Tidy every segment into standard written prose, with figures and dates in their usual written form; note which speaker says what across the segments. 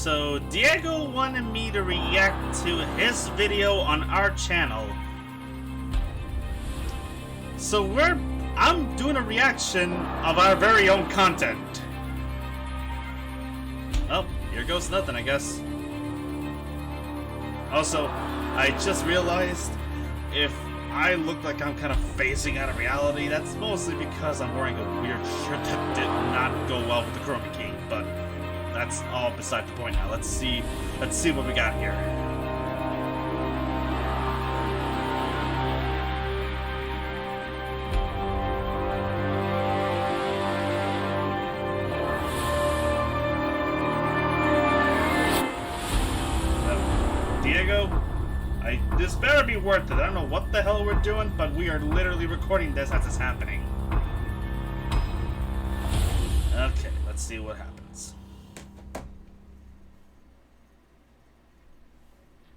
Speaker 1: So Diego wanted me to react to his video on our channel. So I'm doing a reaction of our very own content. Oh, here goes nothing, I guess. Also, I just realized if I look like I'm kind of phasing out of reality, that's mostly because I'm wearing a weird shirt that did not go well with the chroma key, but that's all beside the point now. Let's see what we got here. Diego, this better be worth it. I don't know what the hell we're doing, but we are literally recording this as it's happening. Okay, let's see what happens.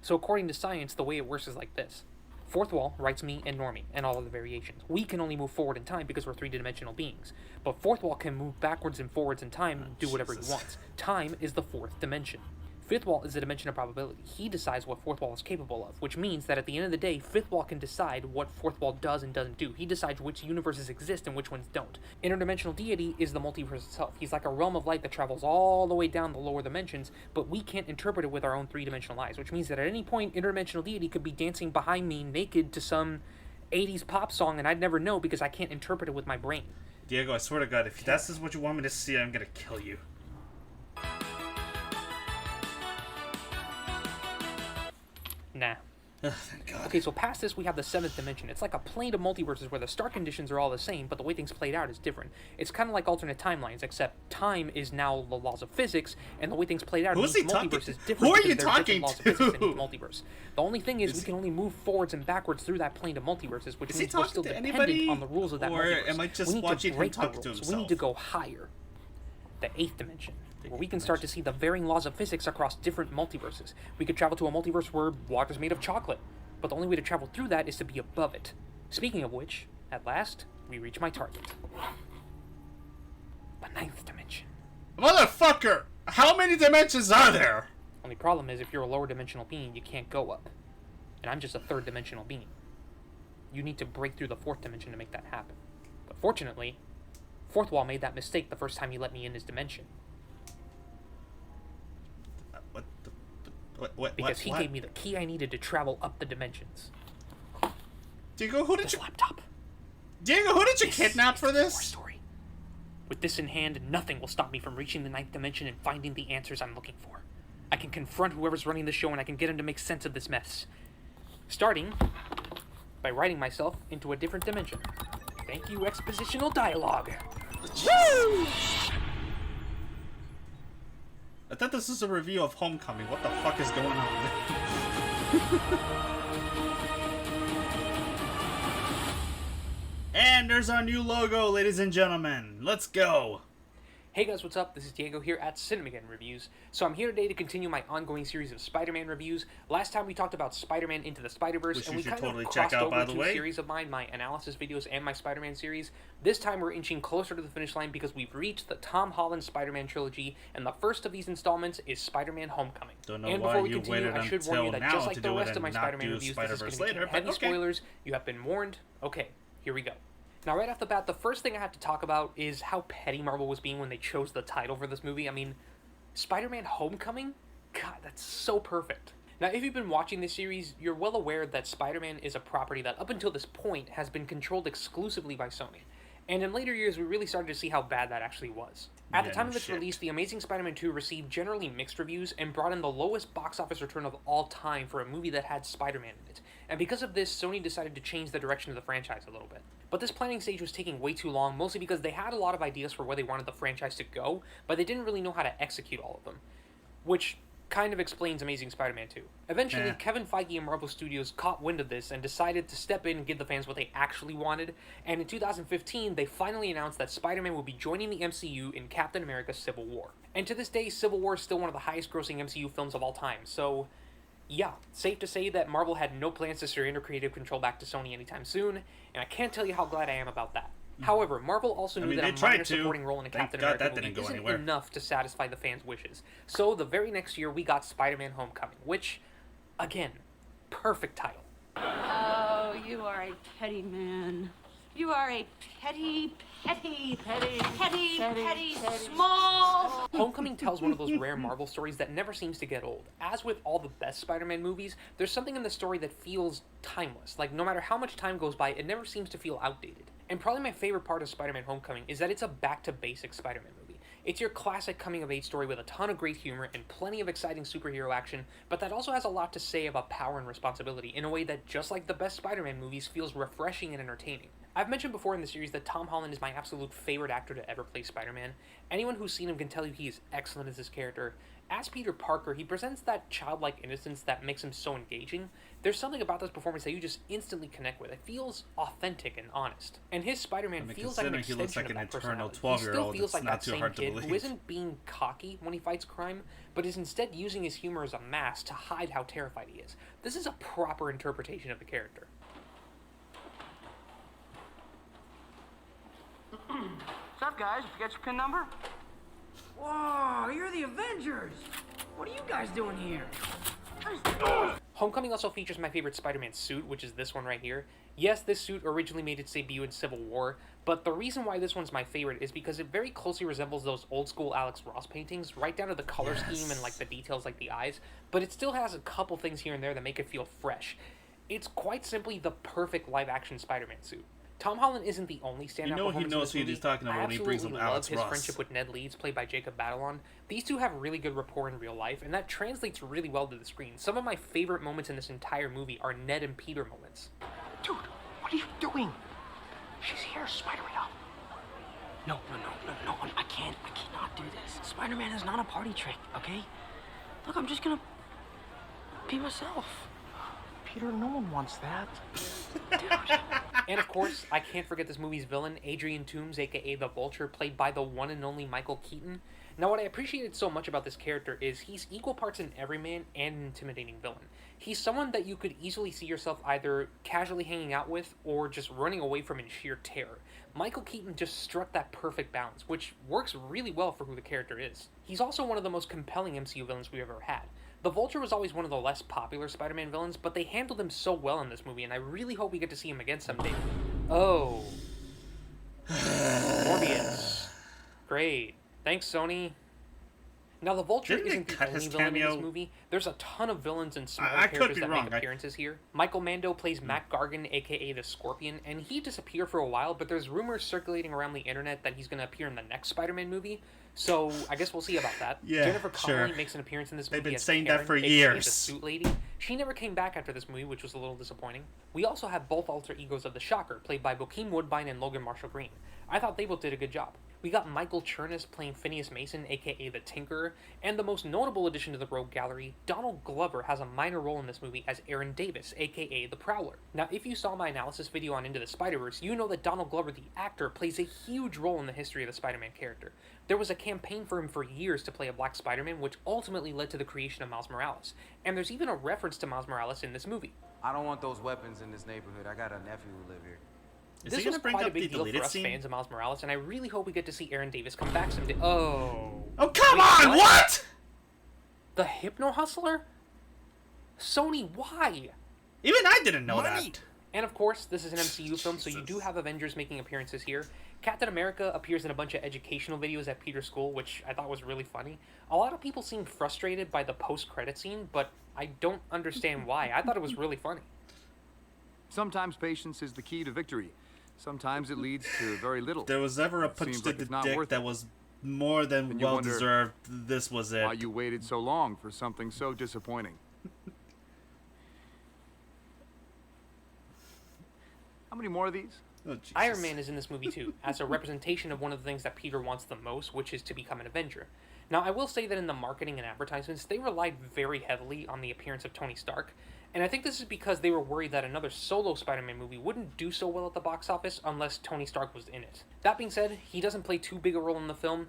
Speaker 2: So according to science, the way it works is like this. Fourth wall writes me and Normie and all of the variations. We can only move forward in time because we're three-dimensional beings. But fourth wall can move backwards and forwards in time and do whatever he wants. Time is the fourth dimension. Fifth wall is a dimension of probability. He decides what fourth wall is capable of, which means that at the end of the day, fifth wall can decide what fourth wall does and doesn't do. He decides which universes exist and which ones don't. Interdimensional deity is the multiverse itself. He's like a realm of light that travels all the way down the lower dimensions, but we can't interpret it with our own three-dimensional eyes, which means that at any point, interdimensional deity could be dancing behind me naked to some 80s pop song, and I'd never know because I can't interpret it with my brain.
Speaker 1: Diego, I swear to God, if this is what you want me to see, I'm gonna kill you.
Speaker 2: Nah.
Speaker 1: Oh, thank God.
Speaker 2: Okay, so past this, we have the seventh dimension. It's like a plane of multiverses where the start conditions are all the same, but the way things played out is different. It's kind of like alternate timelines, except time is now the laws of physics, and the way things played out in each multiverse is different.
Speaker 1: Who are you talking
Speaker 2: laws of physics in each multiverse. The only thing is we can only move forwards and backwards through that plane of multiverses, which means we're still dependent on the rules of that multiverse.
Speaker 1: Or am I just watching him talk to himself?
Speaker 2: We need to go higher. The eighth dimension, where we can start to see the varying laws of physics across different multiverses. We could travel to a multiverse where water's made of chocolate, but the only way to travel through that is to be above it. Speaking of which, at last, we reach my target. The ninth dimension.
Speaker 1: Motherfucker! How many dimensions are there?
Speaker 2: Only problem is if you're a lower dimensional being, you can't go up. And I'm just a third dimensional being. You need to break through the fourth dimension to make that happen. But fortunately, fourth wall made that mistake the first time he let me in his dimension. Because he gave me the key I needed to travel up the dimensions.
Speaker 1: Diego, who did you...
Speaker 2: laptop.
Speaker 1: Diego, who did you kidnap for this?
Speaker 2: Story. With this in hand, nothing will stop me from reaching the ninth dimension and finding the answers I'm looking for. I can confront whoever's running the show and I can get him to make sense of this mess. Starting by writing myself into a different dimension. Thank you, expositional dialogue. Woo!
Speaker 1: I thought this was a review of Homecoming. What the fuck is going on? And there's our new logo, ladies and gentlemen. Let's go.
Speaker 2: Hey guys, what's up? This is Diego here at CinemaGen Reviews. So I'm here today to continue my ongoing series of Spider-Man reviews. Last time we talked about Spider-Man Into the Spider-Verse, and we kind of crossed over two series of mine, my analysis videos and my Spider-Man series. This time we're inching closer to the finish line because we've reached the Tom Holland Spider-Man trilogy, and the first of these installments is Spider-Man Homecoming.
Speaker 1: Don't know
Speaker 2: and
Speaker 1: why
Speaker 2: before we
Speaker 1: you
Speaker 2: continue,
Speaker 1: waited
Speaker 2: I should warn you that
Speaker 1: until
Speaker 2: just
Speaker 1: now
Speaker 2: like
Speaker 1: to
Speaker 2: the
Speaker 1: do it
Speaker 2: rest of my
Speaker 1: and not
Speaker 2: Spider-Man
Speaker 1: do
Speaker 2: reviews, this is going to
Speaker 1: Spider-Verse
Speaker 2: be heavy
Speaker 1: later, but okay.
Speaker 2: spoilers. You have been warned. Okay, here we go. Now, right off the bat, the first thing I have to talk about is how petty Marvel was being when they chose the title for this movie. I mean, Spider-Man Homecoming? God, that's so perfect. Now, if you've been watching this series, you're well aware that Spider-Man is a property that, up until this point, has been controlled exclusively by Sony. And in later years, we really started to see how bad that actually was. At the time of its release, The Amazing Spider-Man 2 received generally mixed reviews and brought in the lowest box office return of all time for a movie that had Spider-Man in it. And because of this, Sony decided to change the direction of the franchise a little bit. But this planning stage was taking way too long, mostly because they had a lot of ideas for where they wanted the franchise to go, but they didn't really know how to execute all of them. Which kind of explains Amazing Spider-Man 2. Eventually, Kevin Feige and Marvel Studios caught wind of this and decided to step in and give the fans what they actually wanted, and in 2015, they finally announced that Spider-Man would be joining the MCU in Captain America Civil War. And to this day, Civil War is still one of the highest grossing MCU films of all time, so yeah, safe to say that Marvel had no plans to surrender creative control back to Sony anytime soon, and I can't tell you how glad I am about that. However, Marvel also knew
Speaker 1: they
Speaker 2: that a
Speaker 1: tried
Speaker 2: minor
Speaker 1: to.
Speaker 2: supporting role in a
Speaker 1: Thank
Speaker 2: Captain
Speaker 1: God
Speaker 2: America
Speaker 1: that
Speaker 2: movie
Speaker 1: didn't go
Speaker 2: isn't
Speaker 1: anywhere.
Speaker 2: enough to satisfy the fans' wishes. So the very next year, we got Spider-Man: Homecoming, which, again, perfect title.
Speaker 3: Oh, you are a petty man. You are a petty, small.
Speaker 2: Homecoming tells one of those rare Marvel stories that never seems to get old. As with all the best Spider-Man movies, there's something in the story that feels timeless. Like, no matter how much time goes by, it never seems to feel outdated. And probably my favorite part of Spider-Man: Homecoming is that it's a back-to-basics Spider-Man movie. It's your classic coming-of-age story with a ton of great humor and plenty of exciting superhero action, but that also has a lot to say about power and responsibility in a way that, just like the best Spider-Man movies, feels refreshing and entertaining. I've mentioned before in the series that Tom Holland is my absolute favorite actor to ever play Spider-Man. Anyone who's seen him can tell you he is excellent as this character. As Peter Parker, he presents that childlike innocence that makes him so engaging. There's something about this performance that you just instantly connect with. It feels authentic and honest. And his Spider-Man feels like an
Speaker 1: considering he looks
Speaker 2: extension
Speaker 1: like
Speaker 2: of that
Speaker 1: an eternal
Speaker 2: personality. He still
Speaker 1: 12-year-old,
Speaker 2: feels
Speaker 1: it's
Speaker 2: like
Speaker 1: not
Speaker 2: that
Speaker 1: too
Speaker 2: same
Speaker 1: hard to
Speaker 2: kid who
Speaker 1: believe.
Speaker 2: isn't being cocky when he fights crime, but is instead using his humor as a mask to hide how terrified he is. This is a proper interpretation of the character.
Speaker 4: What's up, guys? Did you get your PIN number?
Speaker 5: Whoa, you're the Avengers! What are you guys doing here?
Speaker 2: Homecoming also features my favorite Spider-Man suit, which is this one right here. Yes, this suit originally made its debut in Civil War, but the reason why this one's my favorite is because it very closely resembles those old-school Alex Ross paintings, right down to the color scheme and like the details like the eyes, but it still has a couple things here and there that make it feel fresh. It's quite simply the perfect live-action Spider-Man suit. Tom Holland isn't the only standout
Speaker 1: You know he
Speaker 2: performance in
Speaker 1: knows
Speaker 2: this
Speaker 1: who
Speaker 2: movie.
Speaker 1: he's talking about
Speaker 2: I
Speaker 1: when he brings up
Speaker 2: absolutely
Speaker 1: Alex
Speaker 2: love his
Speaker 1: Ross.
Speaker 2: friendship with Ned Leeds, played by Jacob Batalon. These two have really good rapport in real life, and that translates really well to the screen. Some of my favorite moments in this entire movie are Ned and Peter moments.
Speaker 5: Dude, what are you doing? She's here, Spider-Man. No, I cannot do this. Spider-Man is not a party trick, okay? Look, I'm just gonna be myself. Peter, no one wants that. Dude.
Speaker 2: And of course, I can't forget this movie's villain, Adrian Toomes, aka the Vulture, played by the one and only Michael Keaton. Now, what I appreciated so much about this character is he's equal parts an everyman and an intimidating villain. He's someone that you could easily see yourself either casually hanging out with or just running away from in sheer terror. Michael Keaton just struck that perfect balance, which works really well for who the character is. He's also one of the most compelling MCU villains we've ever had. The Vulture was always one of the less popular Spider-Man villains, but they handled him so well in this movie, and I really hope we get to see him again someday. Oh. Morbius. Great. Thanks, Sony. Now, the Vulture
Speaker 1: Didn't they
Speaker 2: isn't the
Speaker 1: cut
Speaker 2: only
Speaker 1: his
Speaker 2: villain in this
Speaker 1: cameo?
Speaker 2: movie. There's a ton of villains and smaller
Speaker 1: I could
Speaker 2: characters
Speaker 1: be
Speaker 2: that
Speaker 1: wrong.
Speaker 2: make appearances here. Michael Mando plays Matt Gargan, aka the Scorpion, and he disappeared for a while, but there's rumors circulating around the internet that he's going to appear in the next Spider-Man movie, so I guess we'll see about that.
Speaker 1: Yeah,
Speaker 2: Jennifer Connelly
Speaker 1: sure.
Speaker 2: makes an appearance in this
Speaker 1: They've
Speaker 2: movie
Speaker 1: been
Speaker 2: as
Speaker 1: saying
Speaker 2: Karen,
Speaker 1: that for
Speaker 2: aka
Speaker 1: years.
Speaker 2: the Suit Lady. She never came back after this movie, which was a little disappointing. We also have both alter egos of the Shocker, played by Bokeem Woodbine and Logan Marshall Green. I thought they both did a good job. We got Michael Chernus playing Phineas Mason, aka the Tinkerer, and the most notable addition to the Rogue Gallery, Donald Glover has a minor role in this movie as Aaron Davis, aka the Prowler. Now, if you saw my analysis video on Into the Spider-Verse, you know that Donald Glover, the actor, plays a huge role in the history of the Spider-Man character. There was a campaign for him for years to play a black Spider-Man, which ultimately led to the creation of Miles Morales. And there's even a reference to Miles Morales in this movie.
Speaker 6: I don't want those weapons in this neighborhood. I got a nephew who live here.
Speaker 1: Is
Speaker 2: This
Speaker 1: he
Speaker 2: was
Speaker 1: gonna bring
Speaker 2: quite a
Speaker 1: up the
Speaker 2: big deal for
Speaker 1: deleted
Speaker 2: us
Speaker 1: scene?
Speaker 2: fans of Miles Morales, and I really hope we get to see Aaron Davis come back someday. Oh.
Speaker 1: Oh, come
Speaker 2: Wait,
Speaker 1: on! What?
Speaker 2: The Hypno Hustler? Sony, why?
Speaker 1: Even I didn't know that.
Speaker 2: And of course, this is an MCU film, so you do have Avengers making appearances here. Captain America appears in a bunch of educational videos at Peter's school, which I thought was really funny. A lot of people seem frustrated by the post-credit scene, but I don't understand why. I thought it was really funny.
Speaker 7: Sometimes patience is the key to victory. Sometimes it leads to very little.
Speaker 1: There was ever a punch
Speaker 7: Seems
Speaker 1: to
Speaker 7: like
Speaker 1: the
Speaker 7: it's not
Speaker 1: dick
Speaker 7: worth
Speaker 1: that
Speaker 7: it.
Speaker 1: was more than
Speaker 7: And you
Speaker 1: well
Speaker 7: wonder
Speaker 1: deserved. This was it.
Speaker 7: Why you waited so long for something so disappointing. How many more of these?
Speaker 1: Oh, Jesus.
Speaker 2: Iron Man is in this movie too, as a representation of one of the things that Peter wants the most, which is to become an Avenger. Now, I will say that in the marketing and advertisements, they relied very heavily on the appearance of Tony Stark, and I think this is because they were worried that another solo Spider-Man movie wouldn't do so well at the box office unless Tony Stark was in it. That being said, he doesn't play too big a role in the film.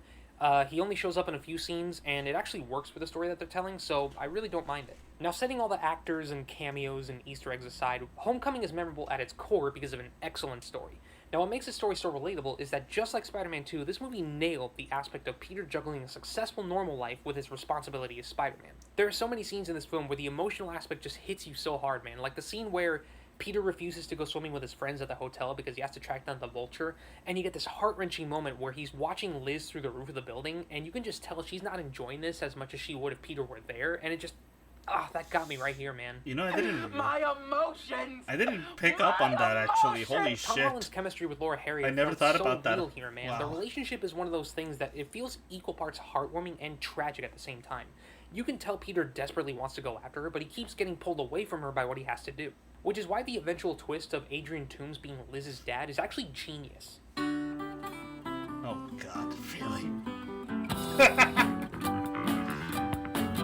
Speaker 2: He only shows up in a few scenes, and it actually works for the story that they're telling, so I really don't mind it. Now, setting all the actors and cameos and Easter eggs aside, Homecoming is memorable at its core because of an excellent story. Now, what makes this story so relatable is that just like Spider-Man 2, this movie nailed the aspect of Peter juggling a successful normal life with his responsibility as Spider-Man. There are so many scenes in this film where the emotional aspect just hits you so hard, man. Like the scene where Peter refuses to go swimming with his friends at the hotel because he has to track down the Vulture, and you get this heart-wrenching moment where he's watching Liz through the roof of the building, and you can just tell she's not enjoying this as much as she would if Peter were there, and it just... that got me right here, man.
Speaker 1: You know,
Speaker 5: My emotions.
Speaker 1: I didn't pick up on that, actually. Holy
Speaker 2: Tom
Speaker 1: shit.
Speaker 2: Holland's chemistry with Laura Harriet
Speaker 1: I never
Speaker 2: felt
Speaker 1: thought
Speaker 2: so
Speaker 1: about that.
Speaker 2: real here, man.
Speaker 1: Wow.
Speaker 2: The relationship is one of those things that it feels equal parts heartwarming and tragic at the same time. You can tell Peter desperately wants to go after her, but he keeps getting pulled away from her by what he has to do. Which is why the eventual twist of Adrian Toomes being Liz's dad is actually genius.
Speaker 1: Oh, God. Really?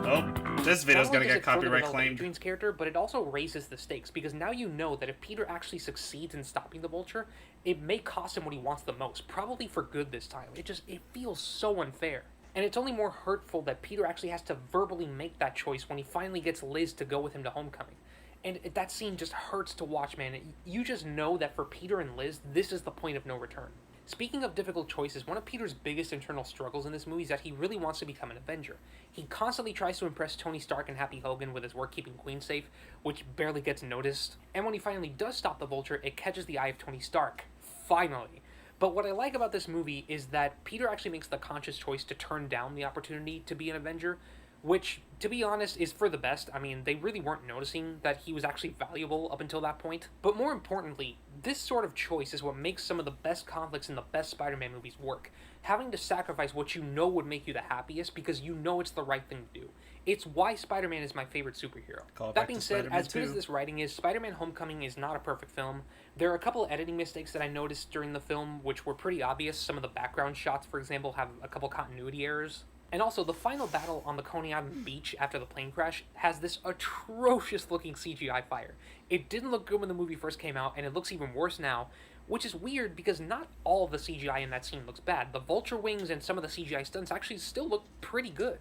Speaker 1: Oh, this video's
Speaker 2: Not only
Speaker 1: gonna
Speaker 2: does
Speaker 1: get
Speaker 2: it further
Speaker 1: copyright
Speaker 2: develop
Speaker 1: claimed.
Speaker 2: Adrian's character, but it also raises the stakes, because now you know that if Peter actually succeeds in stopping the Vulture, it may cost him what he wants the most, probably for good this time. It feels so unfair. And it's only more hurtful that Peter actually has to verbally make that choice when he finally gets Liz to go with him to Homecoming. And that scene just hurts to watch, man. You just know that for Peter and Liz, this is the point of no return. Speaking of difficult choices, one of Peter's biggest internal struggles in this movie is that he really wants to become an Avenger. He constantly tries to impress Tony Stark and Happy Hogan with his work keeping Queen safe, which barely gets noticed. And when he finally does stop the Vulture, it catches the eye of Tony Stark. Finally. But what I like about this movie is that Peter actually makes the conscious choice to turn down the opportunity to be an Avenger, which, to be honest, is for the best. I mean, they really weren't noticing that he was actually valuable up until that point. But more importantly, this sort of choice is what makes some of the best conflicts in the best Spider-Man movies work. Having to sacrifice what you know would make you the happiest because you know it's the right thing to do. It's why Spider-Man is my favorite superhero. That being said, as good as this writing is, Spider-Man Homecoming is not a perfect film. There are a couple of editing mistakes that I noticed during the film which were pretty obvious. Some of the background shots, for example, have a couple continuity errors. And also, the final battle on the Coney Island beach after the plane crash has this atrocious-looking CGI fire. It didn't look good when the movie first came out, and it looks even worse now, which is weird because not all of the CGI in that scene looks bad. The Vulture wings and some of the CGI stunts actually still look pretty good.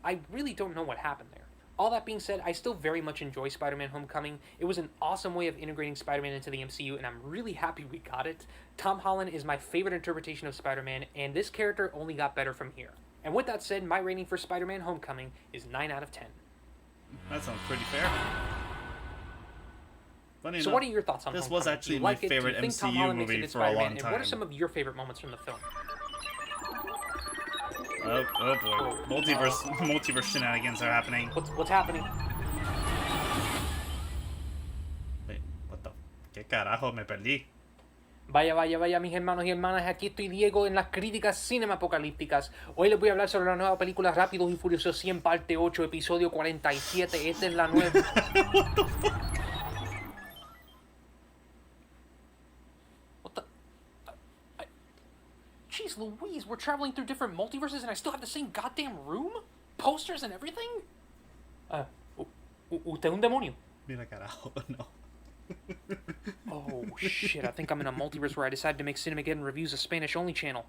Speaker 2: I really don't know what happened there. All that being said, I still very much enjoy Spider-Man Homecoming. It was an awesome way of integrating Spider-Man into the MCU, and I'm really happy we got it. Tom Holland is my favorite interpretation of Spider-Man, and this character only got better from here. And with that said, my rating for Spider-Man Homecoming is 9 out of 10.
Speaker 1: That sounds pretty fair. Funny
Speaker 2: So
Speaker 1: enough,
Speaker 2: what are your thoughts on
Speaker 1: this
Speaker 2: Homecoming?
Speaker 1: was actually
Speaker 2: Do you
Speaker 1: my
Speaker 2: like it?
Speaker 1: favorite
Speaker 2: Do you think Tom
Speaker 1: MCU
Speaker 2: Holland makes a
Speaker 1: movie
Speaker 2: good
Speaker 1: for a long
Speaker 2: Spider-Man?
Speaker 1: time.
Speaker 2: And what are some of your favorite moments from the film?
Speaker 1: Oh boy. Multiverse shenanigans are happening.
Speaker 2: What's happening?
Speaker 1: Wait, what the? ¿Qué carajo? Me perdí.
Speaker 2: Vaya, mis hermanos y hermanas, aquí estoy Diego en las críticas cinematográficas. Hoy les voy a hablar sobre la nueva película Rápidos y Furiosos 100 parte 8, episodio 47. Esta es la nueva...
Speaker 1: What the fuck?
Speaker 2: What the... Jeez Louise, we're traveling through different multiverses and I still have the same goddamn room? Posters and everything? Usted es un demonio.
Speaker 1: Mira carajo, no.
Speaker 2: Oh shit, I think I'm in a multiverse where I decided to make Cinemageddon Reviews a Spanish-only channel.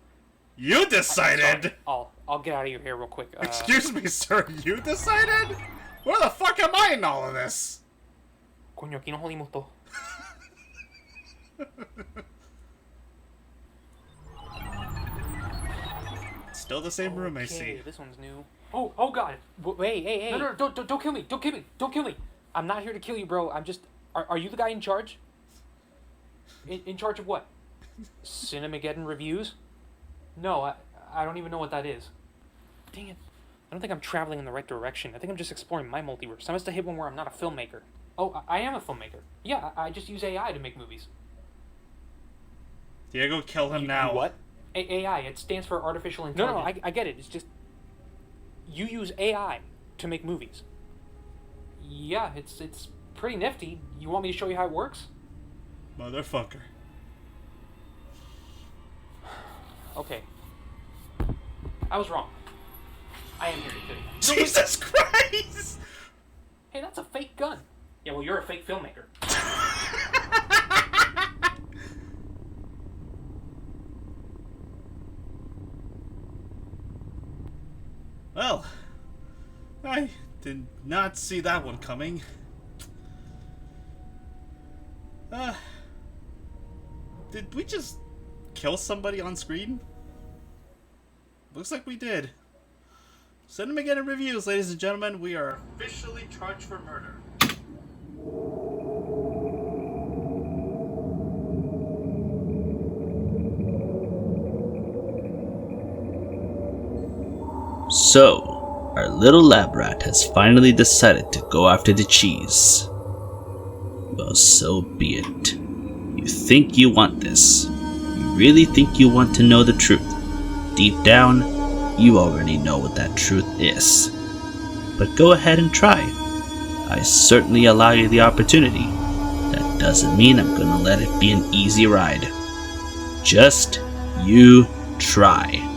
Speaker 1: You decided!
Speaker 2: Sorry, I'll get out of your hair real quick.
Speaker 1: Excuse me, sir, you decided? Where the fuck am I in all of this?
Speaker 2: Coño, aquí nos jodimos todo.
Speaker 1: Still the same room, I
Speaker 2: Okay,
Speaker 1: see.
Speaker 2: this one's new. Oh god! Hey! No, don't kill me! Don't kill me! I'm not here to kill you, bro. I'm just... Are you the guy in charge? In charge of what? Cinemageddon Reviews? No, I don't even know what that is. Dang it. I don't think I'm traveling in the right direction. I think I'm just exploring my multiverse. I must have hit one where I'm not a filmmaker. Oh, I am a filmmaker. Yeah, I just use AI to make movies.
Speaker 1: Diego, kill him now.
Speaker 2: What? AI, it stands for Artificial Intelligence. No, I get it. It's just... You use AI to make movies. Yeah, it's pretty nifty. You want me to show you how it works?
Speaker 1: Motherfucker.
Speaker 2: Okay. I was wrong. I am here to kill you.
Speaker 1: Jesus Christ!
Speaker 2: Hey, that's a fake gun. Yeah, well, you're a fake filmmaker.
Speaker 1: Well, I did not see that one coming. Did we just kill somebody on screen? Looks like we did. Send them again in reviews, ladies and gentlemen. We are officially charged for murder.
Speaker 8: So, our little lab rat has finally decided to go after the cheese. Well, so be it. You think you want this. You really think you want to know the truth. Deep down, you already know what that truth is. But go ahead and try. I certainly allow you the opportunity. That doesn't mean I'm gonna let it be an easy ride. Just you try.